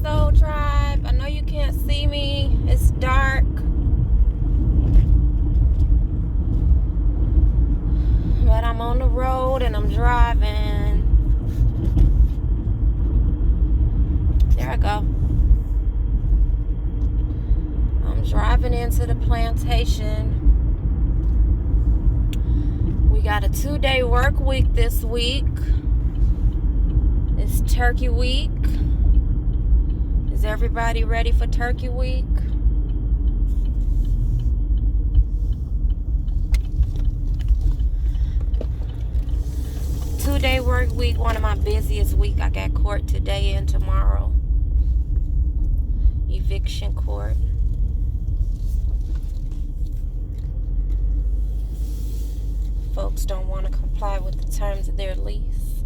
Soul Tribe. I know you can't see me. It's dark. But I'm on the road and I'm driving. There I go. I'm driving into the plantation. We got a 2-day work week this week. It's Turkey Week. Is everybody ready for Turkey Week? Two-day work week, one of my busiest weeks. I got court today and tomorrow. Eviction court. Folks don't want to comply with the terms of their lease.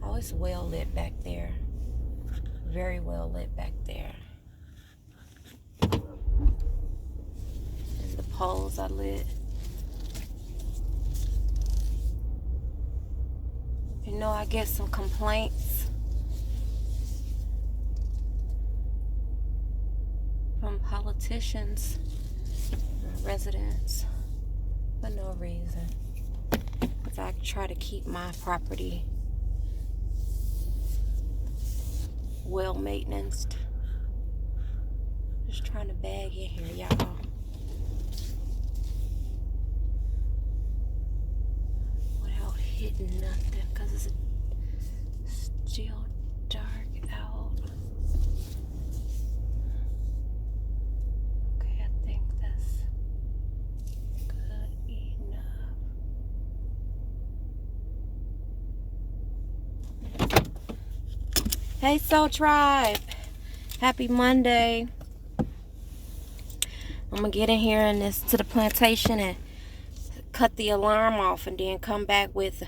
Oh, it's well lit back there. Very well lit back there. And the poles are lit. You know, I get some complaints from politicians, residents, for no reason. Because I try to keep my property well maintained. Just trying to bag in here, y'all. Without hitting nothing, because it's still dark out. Okay, I think that's good enough. Hey, Soul Tribe. Happy Monday. I'm gonna get in here and to the plantation and cut the alarm off and then come back with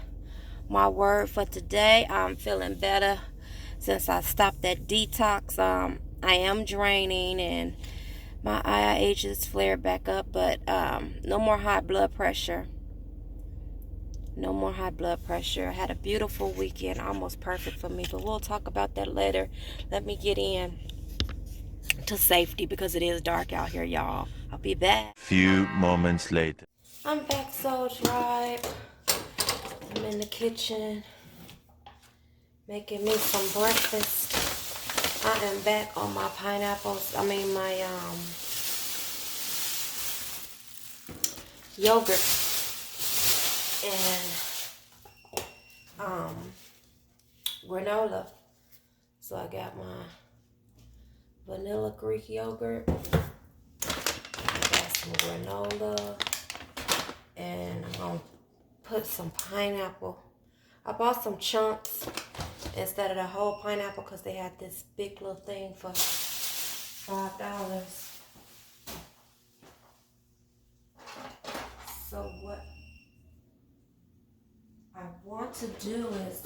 my word for today. I'm feeling better since I stopped that detox. I am draining and my IIH has flared back up, but no more high blood pressure. No more high blood pressure. I had a beautiful weekend, almost perfect for me, but we'll talk about that later. Let me get in to safety because it is dark out here, y'all. I'll be back. Few moments later. I'm back, Soul Tribe. I'm in the kitchen making me some breakfast. I am back on my pineapples. My yogurt and granola. So I got my vanilla Greek yogurt. I got some granola. And I'm going to put some pineapple. I bought some chunks instead of the whole pineapple because they had this big little thing for $5. So what I want to do is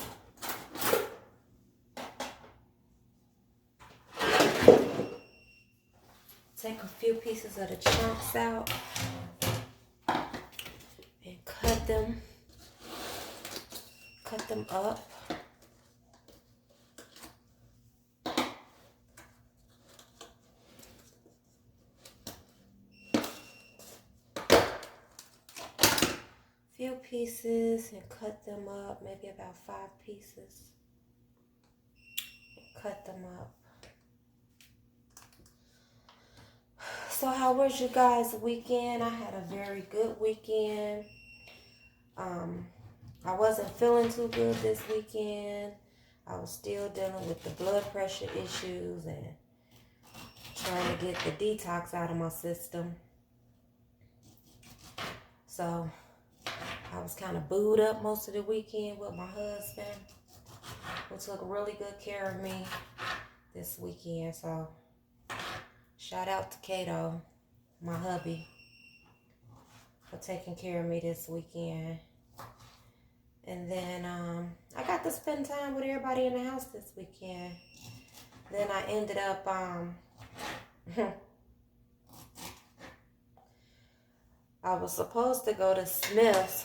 take a few pieces of the chunks out and cut them up. Few pieces and cut them up, maybe about 5 pieces. Cut them up. So how was you guys' weekend? I had a very good weekend. I wasn't feeling too good this weekend. I was still dealing with the blood pressure issues and trying to get the detox out of my system. So I was kind of booed up most of the weekend with my husband, who took really good care of me this weekend. So shout out to Kato, my hubby, for taking care of me this weekend. And then I got to spend time with everybody in the house this weekend. Then I ended up I was supposed to go to Smith's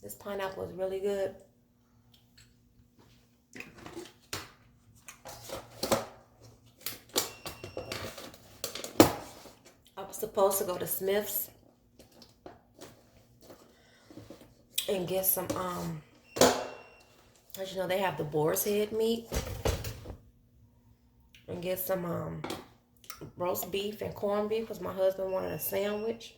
This pineapple is really good. I was supposed to go to Smith's and get some, as you know, they have the boar's head meat. And get some roast beef and corned beef because my husband wanted a sandwich.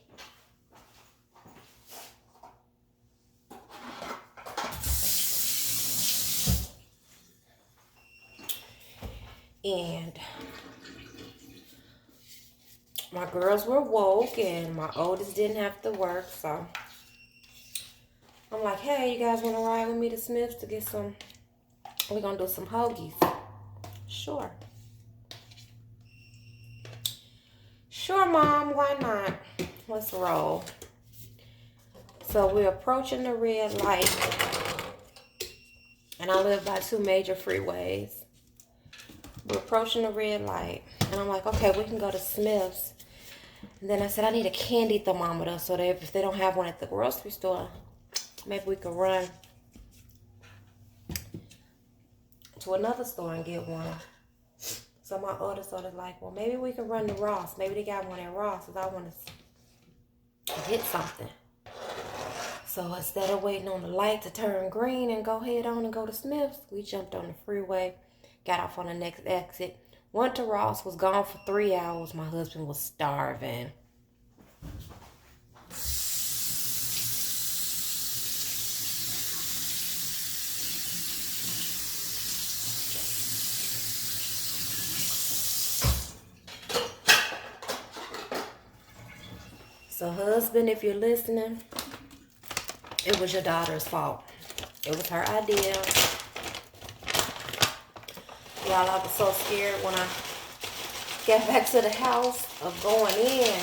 And my girls were woke and my oldest didn't have to work, so I'm like, hey, you guys want to ride with me to Smith's to get some, we're going to do some hoagies. Sure. Sure, Mom, why not? Let's roll. So we're approaching the red light, and I live by 2 major freeways. We're approaching the red light, and I'm like, okay, we can go to Smith's. And then I said, I need a candy thermometer so that if they don't have one at the grocery store, maybe we could run to another store and get one. So my oldest daughter's like, well, maybe we can run to Ross. Maybe they got one at Ross because I want to get something. So instead of waiting on the light to turn green and go head on and go to Smith's, we jumped on the freeway, got off on the next exit, went to Ross, was gone for 3 hours. My husband was starving. So husband, if you're listening, it was your daughter's fault. It was her idea. Y'all, I was so scared when I got back to the house of going in.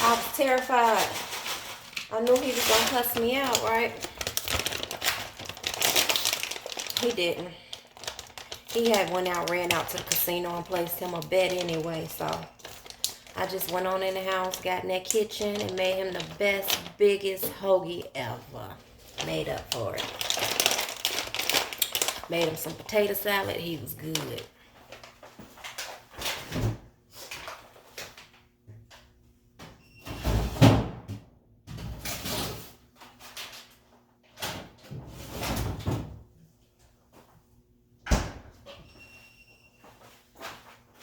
I was terrified. I knew he was going to cuss me out, right? He didn't. He had went out, ran out to the casino and placed him a bet anyway, so I just went on in the house, got in that kitchen, and made him the best, biggest hoagie ever. Made up for it. Made him some potato salad. He was good.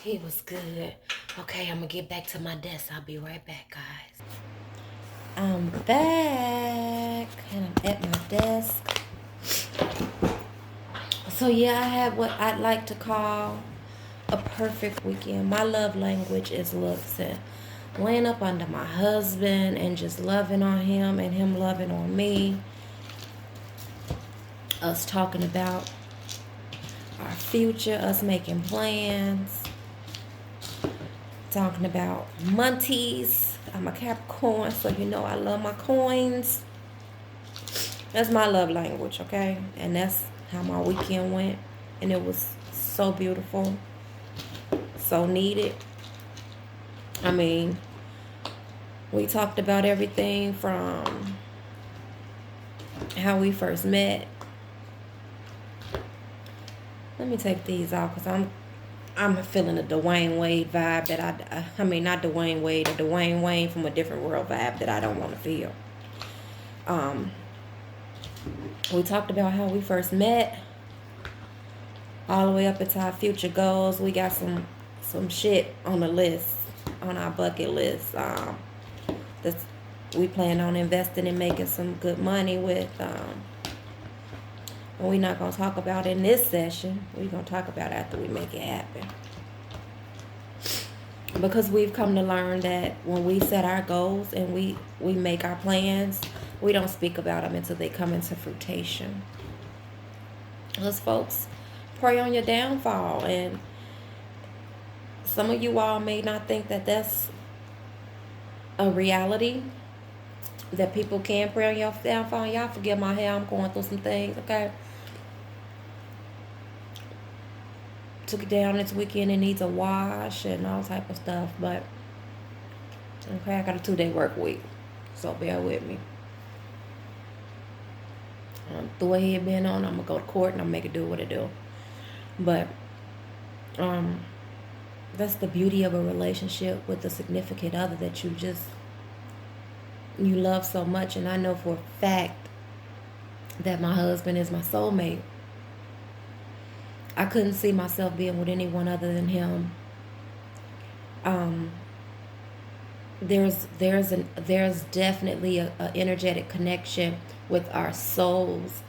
He was good. Okay, I'm going to get back to my desk. I'll be right back, guys. I'm back, and I'm at my desk. So, yeah, I had what I'd like to call a perfect weekend. My love language is looks, and laying up under my husband and just loving on him and him loving on me. Us talking about our future, us making plans. Talking about Monties. I'm a Capricorn, so you know I love my coins. That's my love language, okay? And that's how my weekend went. And it was so beautiful. So needed. I mean, we talked about everything from how we first met. Let me take these off because I'm feeling a Dwayne Wade vibe that I mean, not Dwayne Wade, a Dwayne Wayne from a different world vibe that I don't want to feel. We talked about how we first met, all the way up into our future goals. We got some shit on the list, on our bucket list. That we plan on investing and making some good money with. And we're not going to talk about it in this session. We're going to talk about it after we make it happen. Because we've come to learn that when we set our goals and we make our plans, we don't speak about them until they come into fruition. Us folks pray on your downfall. And some of you all may not think that that's a reality, that people can pray on your downfall. Y'all forgive my hair. I'm going through some things, okay? took it down this weekend. It needs a wash and all type of stuff. But okay, I got a 2-day work week, so bear with me. Throw a headband on. I'm gonna go to court and I'm gonna make it do what it do. But that's the beauty of a relationship with a significant other that you love so much. And I know for a fact that my husband is my soulmate. I couldn't see myself being with anyone other than him. There's definitely a energetic connection with our souls,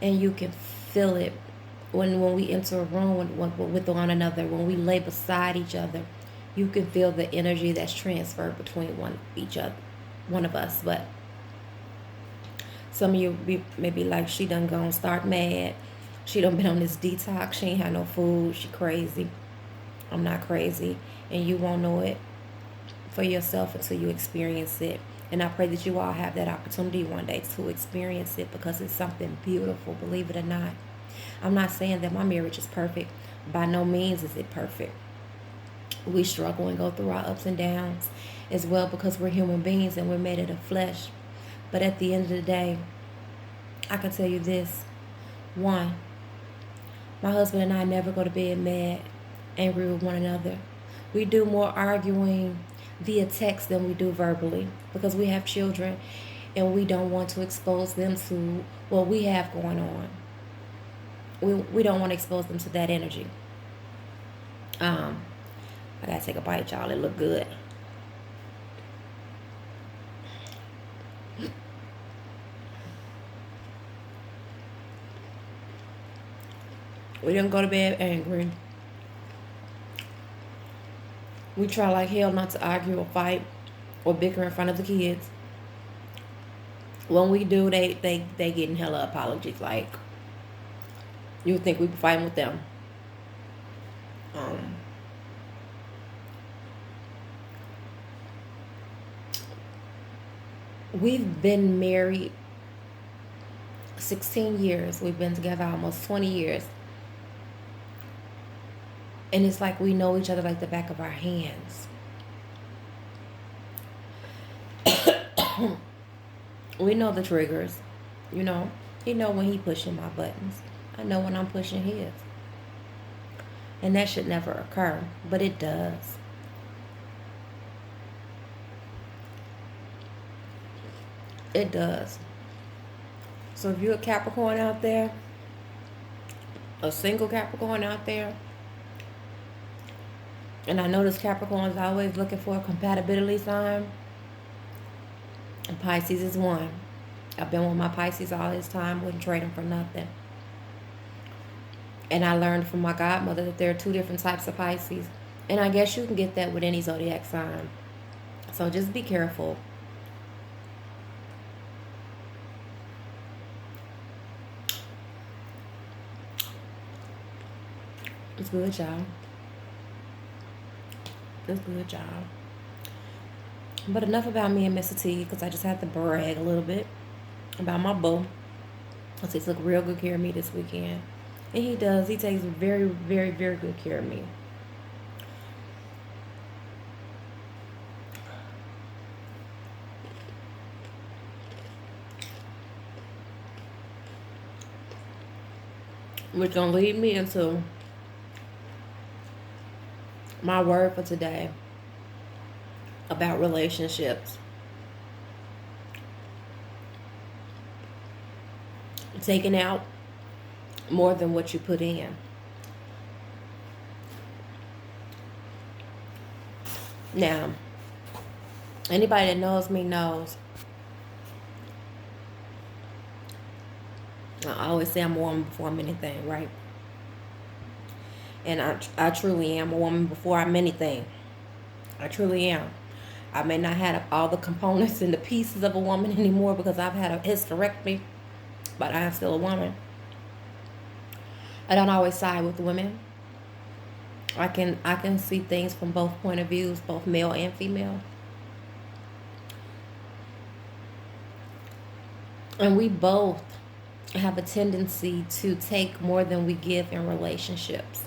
and you can feel it when we enter a room with one another. When we lay beside each other, you can feel the energy that's transferred between one of us. But some of you may be like, she done gone start mad. She done been on this detox. She ain't had no food. She crazy. I'm not crazy, and you won't know it for yourself until you experience it. And I pray that you all have that opportunity one day to experience it, because it's something beautiful, believe it or not. I'm not saying that my marriage is perfect. By no means is it perfect. We struggle and go through our ups and downs as well, because we're human beings and we're made of the flesh. But at the end of the day, I can tell you this. One, my husband and I never go to bed mad, angry with one another. We do more arguing via text than we do verbally, because we have children and we don't want to expose them to what we have going on. We don't want to expose them to that energy. I gotta take a bite, y'all. It look good. We didn't go to bed angry. We try like hell not to argue or fight or bicker in front of the kids. When we do, they getting hella apologies. Like, you would think we'd be fighting with them. We've been married 16 years. We've been together almost 20 years. And it's like we know each other like the back of our hands. We know the triggers. You know when he pushing my buttons. I know when I'm pushing his. And that should never occur. But it does. It does. So if you're a Capricorn out there, a single Capricorn out there, and I notice Capricorn is always looking for a compatibility sign, and Pisces is one. I've been with my Pisces all this time, wouldn't trade them for nothing. And I learned from my godmother that there are 2 different types of Pisces. And I guess you can get that with any zodiac sign. So just be careful. It's good, y'all. It's good, y'all. But enough about me and Mr. T, because I just had to brag a little bit about my boo. He took real good care of me this weekend. And he does. He takes very, very, very good care of me. Which gonna lead me into my word for today about relationships. Taking out more than what you put in. Now, anybody that knows me knows I always say I'm a woman before I'm anything, right? And I truly am a woman before I'm anything. I truly am. I may not have all the components and the pieces of a woman anymore because I've had a hysterectomy, but I am still a woman. I don't always side with women. I can see things from both point of views, both male and female. And we both have a tendency to take more than we give in relationships.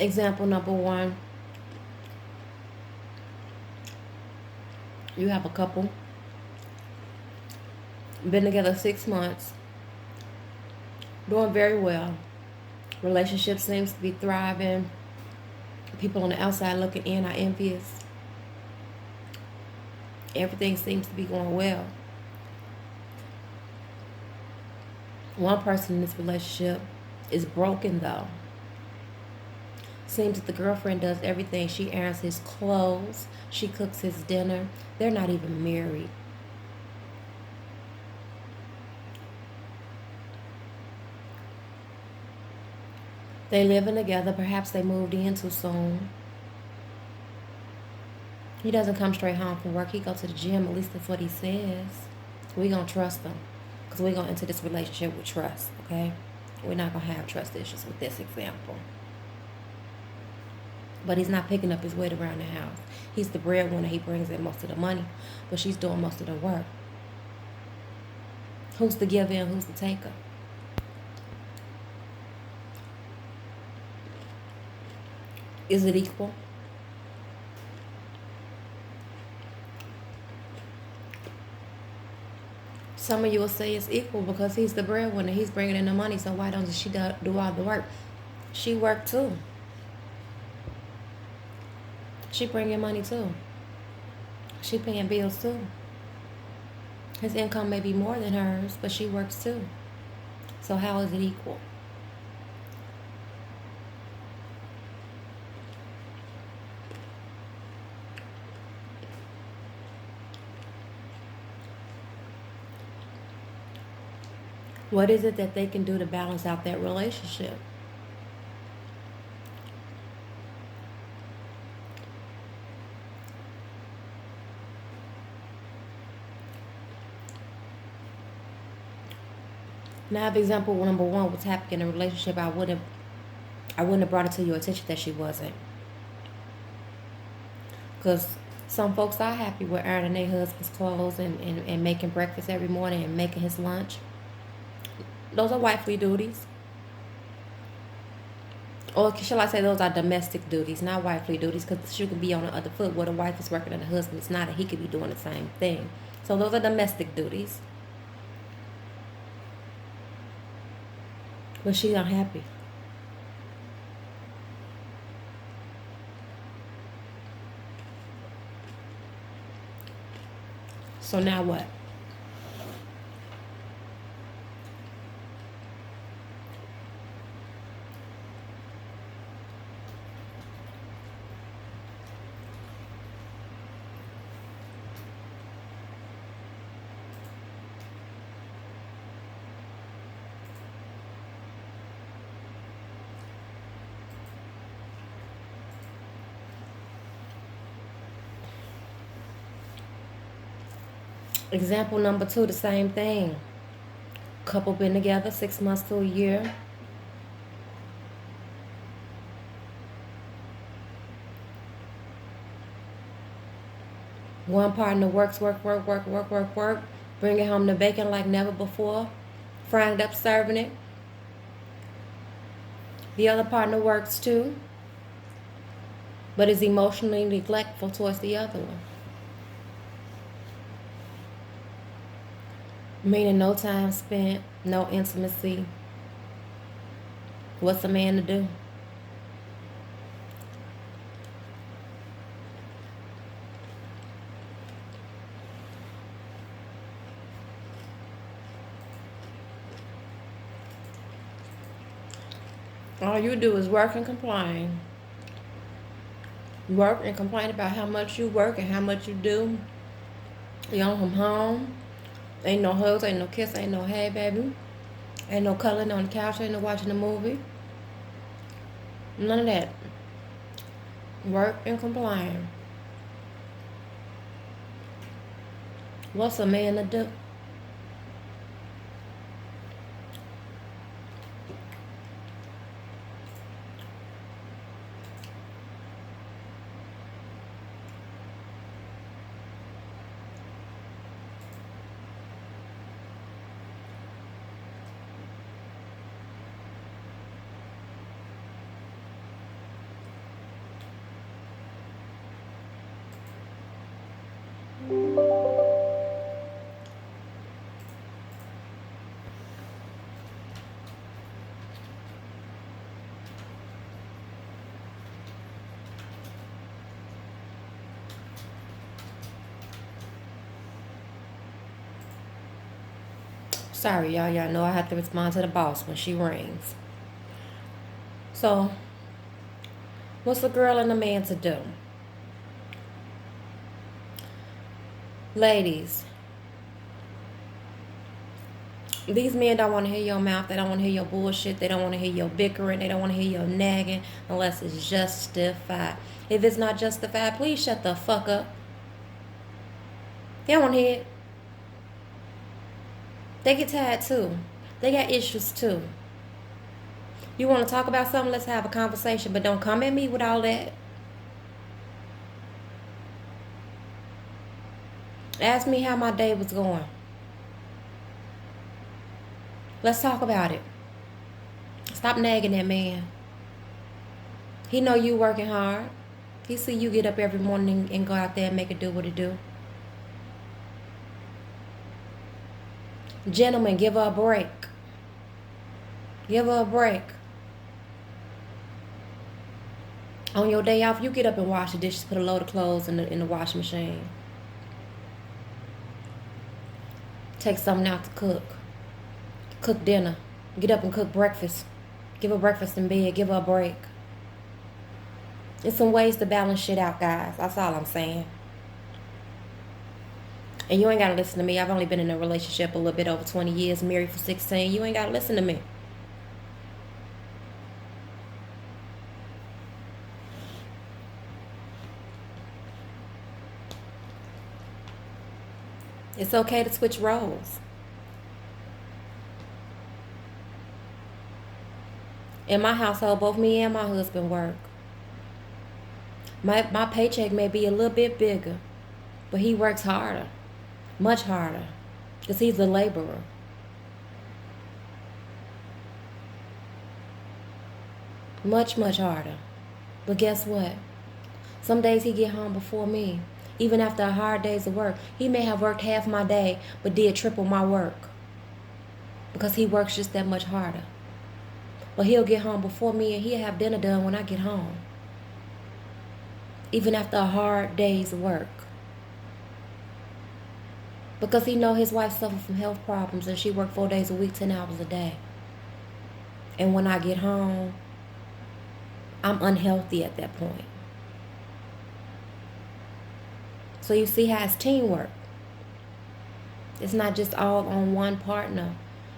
Example number one, you have a couple, been together 6 months, doing very well. Relationship seems to be thriving. People on the outside looking in are envious. Everything seems to be going well. One person in this relationship is broken though. Seems that the girlfriend does everything. She irons his clothes. She cooks his dinner. They're not even married. They living together. Perhaps they moved in too soon. He doesn't come straight home from work. He go to the gym. At least that's what he says. We gonna trust him, because we're gonna enter this relationship with trust. Okay, we're not gonna have trust issues with this example. But he's not picking up his weight around the house. He's the breadwinner. He brings in most of the money, but she's doing most of the work. Who's the giver and who's the taker? Is it equal? Some of you will say it's equal because he's the breadwinner. He's bringing in the money, so why don't she do all the work? She worked too. She bringing money too. She paying bills too. His income may be more than hers, but she works too. So how is it equal? What is it that they can do to balance out that relationship? Now, if example number one was happening in a relationship, I wouldn't have brought it to your attention that she wasn't. Because some folks are happy with ironing their husband's clothes and making breakfast every morning and making his lunch. Those are wifely duties. Or shall I say those are domestic duties, not wifely duties, because she could be on the other foot where the wife is working and the husband is not, and he could be doing the same thing. So those are domestic duties. But she's unhappy. So now what? Example number two, the same thing. Couple been together 6 months to a year. One partner works, work, bringing home the bacon like never before, frying it up, serving it. The other partner works too, but is emotionally neglectful towards the other one. Meaning no time spent, no intimacy. What's a man to do? All you do is work and complain. Work and complain about how much you work and how much you do. You don't come home. Ain't no hugs, ain't no kiss, ain't no hey baby. Ain't no cuddling on the couch, ain't no watching a movie. None of that. Work and complain. What's a man to do? Sorry, y'all. Y'all know I have to respond to the boss when she rings. So, what's a girl and a man to do? Ladies, these men don't want to hear your mouth. They don't want to hear your bullshit. They don't want to hear your bickering. They don't want to hear your nagging unless it's justified. If it's not justified, please shut the fuck up. They don't want to hear it. They get tired too. They got issues too. You want to talk about something? Let's have a conversation, but don't come at me with all that. Ask me how my day was going. Let's talk about it. Stop nagging that man. He know you working hard. He see you get up every morning and go out there and make it do what it do. Gentlemen, give her a break. Give her a break. On your day off, you get up and wash the dishes, put a load of clothes in the washing machine. Take something out to cook. Cook dinner. Get up and cook breakfast. Give her breakfast in bed. Give her a break. There's some ways to balance shit out, guys. That's all I'm saying. And you ain't got to listen to me. I've only been in a relationship a little bit over 20 years, married for 16. You ain't got to listen to me. It's okay to switch roles. In my household, both me and my husband work. My paycheck may be a little bit bigger, but he works harder. Much harder. Because he's a laborer. Much, much harder. But guess what? Some days he get home before me. Even after a hard day's of work. He may have worked half my day, but did triple my work. Because he works just that much harder. But he'll get home before me and he'll have dinner done when I get home. Even after a hard day's work. Because he know his wife suffered from health problems and she worked 4 days a week, 10 hours a day. And when I get home, I'm unhealthy at that point. So you see how it's teamwork. It's not just all on one partner.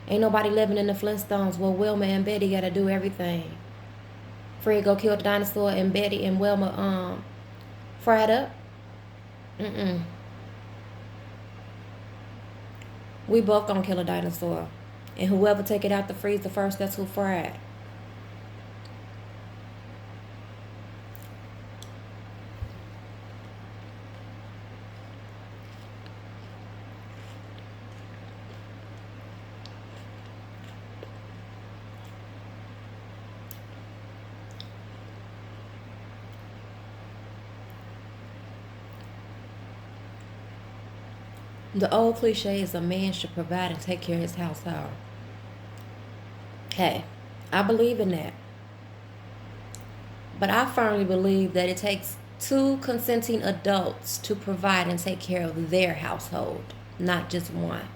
Ain't nobody living in the Flintstones where Wilma and Betty gotta do everything. Fred go kill the dinosaur and Betty and Wilma fried up. We both gonna kill a dinosaur. And whoever take it out the freezer first, that's who fried. The old cliche is a man should provide and take care of his household. Hey, I believe in that. But I firmly believe that it takes 2 consenting adults to provide and take care of their household, not just one.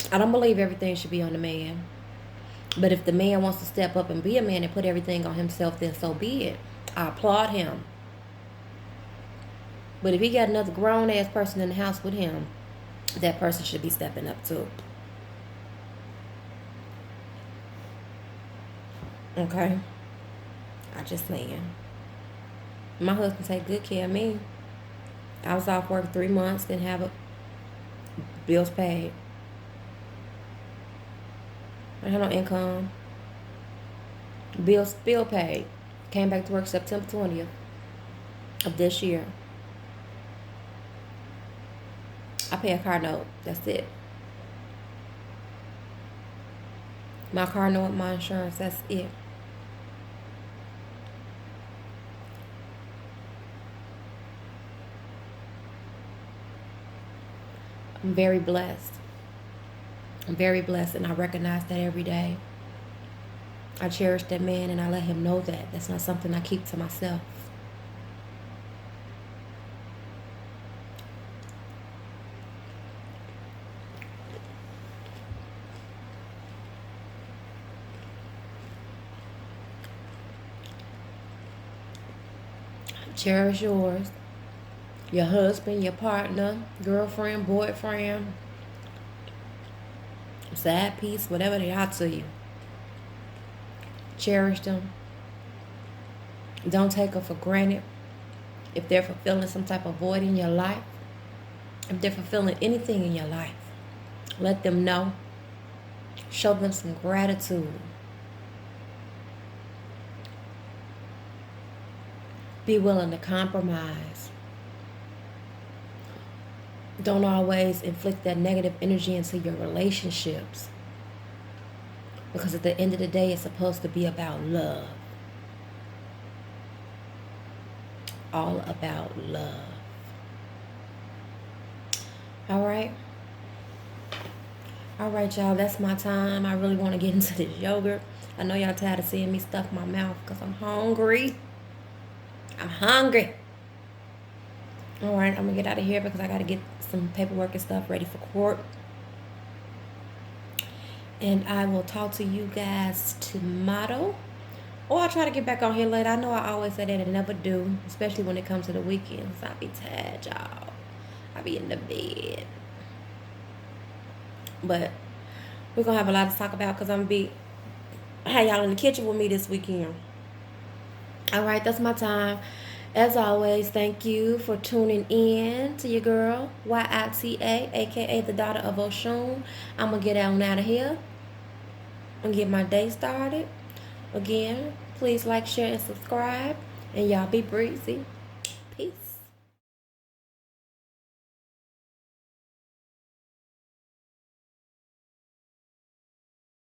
I don't believe everything should be on the man. But if the man wants to step up and be a man and put everything on himself, then so be it. I applaud him. But if he got another grown-ass person in the house with him, that person should be stepping up too. Okay? I just saying. My husband take good care of me. I was off work 3 months, didn't have bills paid. I had no income. Bills still paid. Came back to work September 20th of this year. I pay a car note. That's it. My car note, my insurance, that's it. I'm very blessed. I'm very blessed, and I recognize that every day. I cherish that man, and I let him know that. That's not something I keep to myself. Cherish yours. Your husband, your partner, girlfriend, boyfriend, side piece, whatever they are to you. Cherish them. Don't take them for granted. If they're fulfilling some type of void in your life, if they're fulfilling anything in your life, let them know. Show them some gratitude. Be willing to compromise. Don't always inflict that negative energy into your relationships. Because at the end of the day, it's supposed to be about love. All about love. All right, y'all. That's my time. I really want to get into this yogurt. I know y'all tired of seeing me stuff my mouth because I'm hungry. All right, I'm going to get out of here because I got to get some paperwork and stuff ready for court. And I will talk to you guys tomorrow. Or I'll try to get back on here later. I know I always say that and never do, especially when it comes to the weekends. I be tired, y'all. I be in the bed. But we're going to have a lot to talk about because I'm going to have y'all in the kitchen with me this weekend. All right, that's my time. As always, thank you for tuning in to your girl, YITA, a.k.a. the daughter of Oshun. I'm going to get on out of here and get my day started. Again, please like, share, and subscribe. And y'all be breezy.